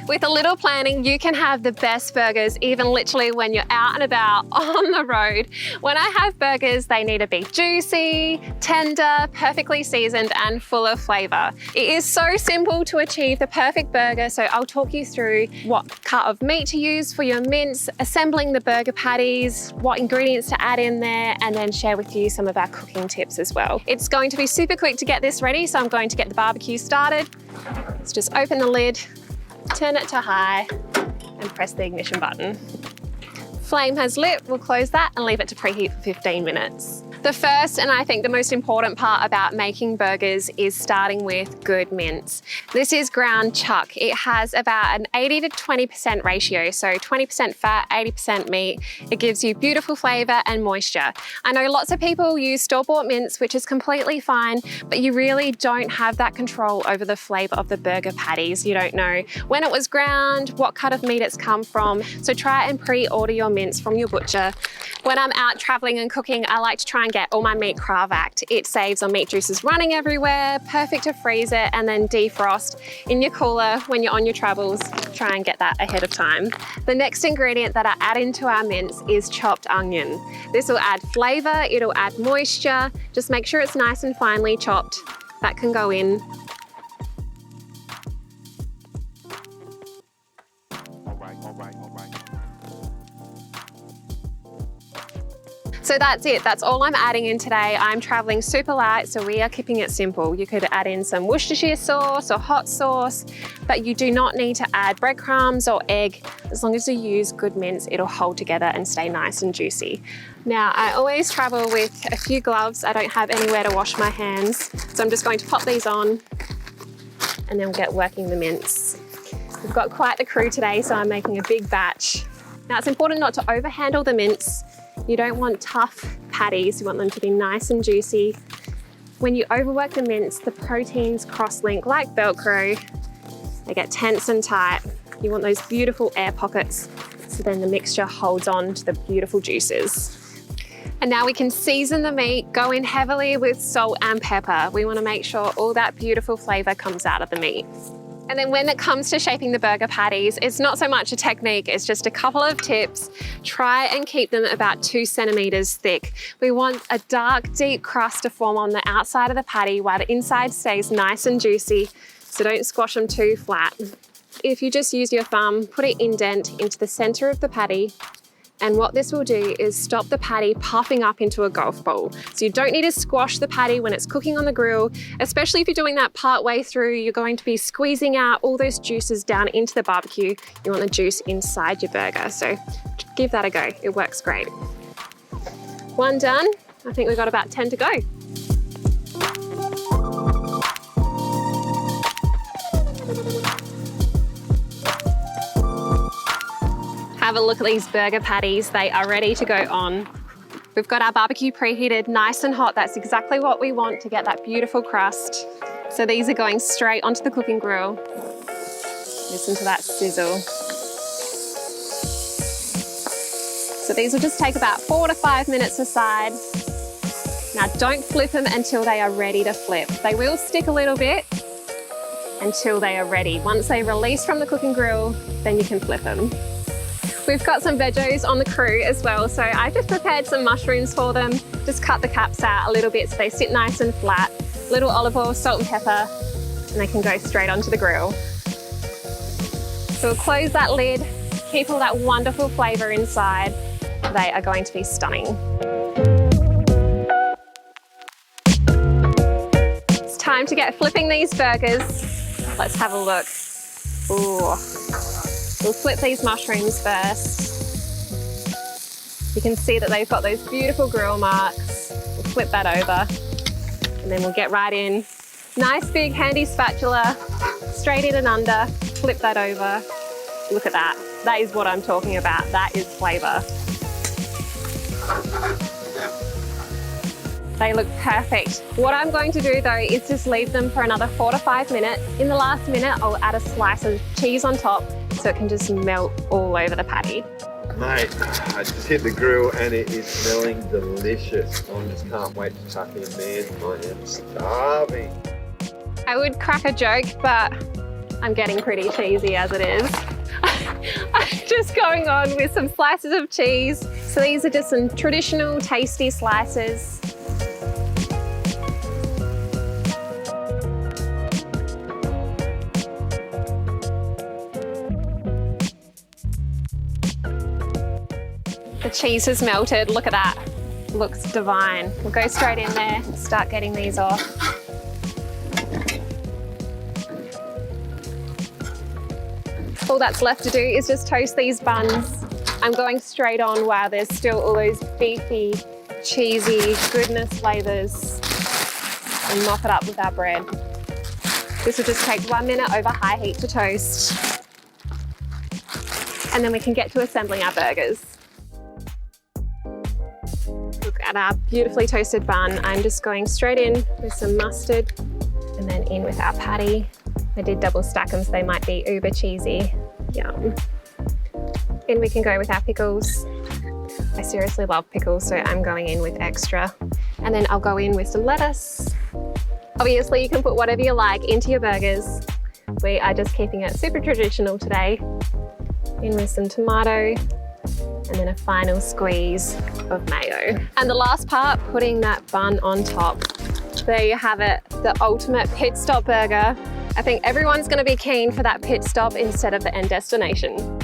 With a little planning, you can have the best burgers, even literally when you're out and about on the road. When I have burgers, they need to be juicy, tender, perfectly seasoned, and full of flavor. It is so simple to achieve the perfect burger, so I'll talk you through what cut of meat to use for your mince, assembling the burger patties, what ingredients to add in there, and then share with you some of our cooking tips as well. It's going to be super quick to get this ready, so I'm going to get the barbecue started. Let's just open the lid, turn it to high, and press the ignition button. Flame has lit, we'll close that and leave it to preheat for 15 minutes. The first, and I think the most important part about making burgers is starting with good mince. This is ground chuck. It has about an 80 to 20% ratio, so 20% fat, 80% meat. It gives you beautiful flavor and moisture. I know lots of people use store-bought mince, which is completely fine, but you really don't have that control over the flavor of the burger patties. You don't know when it was ground, what cut of meat it's come from, so try and pre-order your mince from your butcher. When I'm out traveling and cooking, I like to try and get all my meat Cryovac. It saves on meat juices running everywhere, perfect to freeze it and then defrost in your cooler when you're on your travels. Try and get that ahead of time. The next ingredient that I add into our mince is chopped onion. This will add flavor, it'll add moisture. Just make sure it's nice and finely chopped. That can go in. So that's it, that's all I'm adding in today. I'm traveling super light, so we are keeping it simple. You could add in some Worcestershire sauce or hot sauce, but you do not need to add breadcrumbs or egg. As long as you use good mince, it'll hold together and stay nice and juicy. Now, I always travel with a few gloves. I don't have anywhere to wash my hands, so I'm just going to pop these on and then we'll get working the mince. We've got quite the crew today, so I'm making a big batch. Now, it's important not to overhandle the mince. You don't want tough patties, you want them to be nice and juicy. When you overwork the mince, the proteins cross-link like Velcro. They get tense and tight. You want those beautiful air pockets, so then the mixture holds on to the beautiful juices. And now we can season the meat, go in heavily with salt and pepper. We want to make sure all that beautiful flavor comes out of the meat. And then when it comes to shaping the burger patties, it's not so much a technique, it's just a couple of tips. Try and keep them about 2 centimeters thick. We want a dark, deep crust to form on the outside of the patty while the inside stays nice and juicy, so don't squash them too flat. If you just use your thumb, put an indent into the center of the patty, and what this will do is stop the patty puffing up into a golf ball. So you don't need to squash the patty when it's cooking on the grill, especially if you're doing that part way through. You're going to be squeezing out all those juices down into the barbecue. You want the juice inside your burger, so give that a go. It works great. One done. I think we've got about 10 to go. Have a look at these burger patties. They are ready to go on. We've got our barbecue preheated nice and hot. That's exactly what we want to get that beautiful crust. So these are going straight onto the cooking grill. Listen to that sizzle. So these will just take about 4 to 5 minutes aside. Now don't flip them until they are ready to flip. They will stick a little bit until they are ready. Once they release from the cooking grill, then you can flip them. We've got some veggies on the crew as well, so I just prepared some mushrooms for them. Just cut the caps out a little bit so they sit nice and flat. Little olive oil, salt and pepper, and they can go straight onto the grill. So we'll close that lid, keep all that wonderful flavour inside. They are going to be stunning. It's time to get flipping these burgers. Let's have a look. Ooh. We'll flip these mushrooms first. You can see that they've got those beautiful grill marks. We'll flip that over and then we'll get right in. Nice big handy spatula, straight in and under, flip that over. Look at that. That is what I'm talking about. That is flavour. They look perfect. What I'm going to do though is just leave them for another 4 to 5 minutes. In the last minute, I'll add a slice of cheese on top so it can just melt all over the patty. Mate, I just hit the grill and it is smelling delicious. I just can't wait to tuck in there. I am starving. I would crack a joke, but I'm getting pretty cheesy as it is. I'm just going on with some slices of cheese. So these are just some traditional tasty slices. The cheese has melted, look at that. Looks divine. We'll go straight in there and start getting these off. All that's left to do is just toast these buns. I'm going straight on while there's still all those beefy, cheesy goodness flavors, and mop it up with our bread. This will just take 1 minute over high heat to toast. And then we can get to assembling our burgers. Look at our beautifully toasted bun. I'm just going straight in with some mustard and then in with our patty. I did double stack them so they might be uber cheesy. Yum. In we can go with our pickles. I seriously love pickles, so I'm going in with extra. And then I'll go in with some lettuce. Obviously, you can put whatever you like into your burgers. We are just keeping it super traditional today. In with some tomato, and then a final squeeze of mayo. And the last part, putting that bun on top. There you have it, the ultimate pit stop burger. I think everyone's gonna be keen for that pit stop instead of the end destination.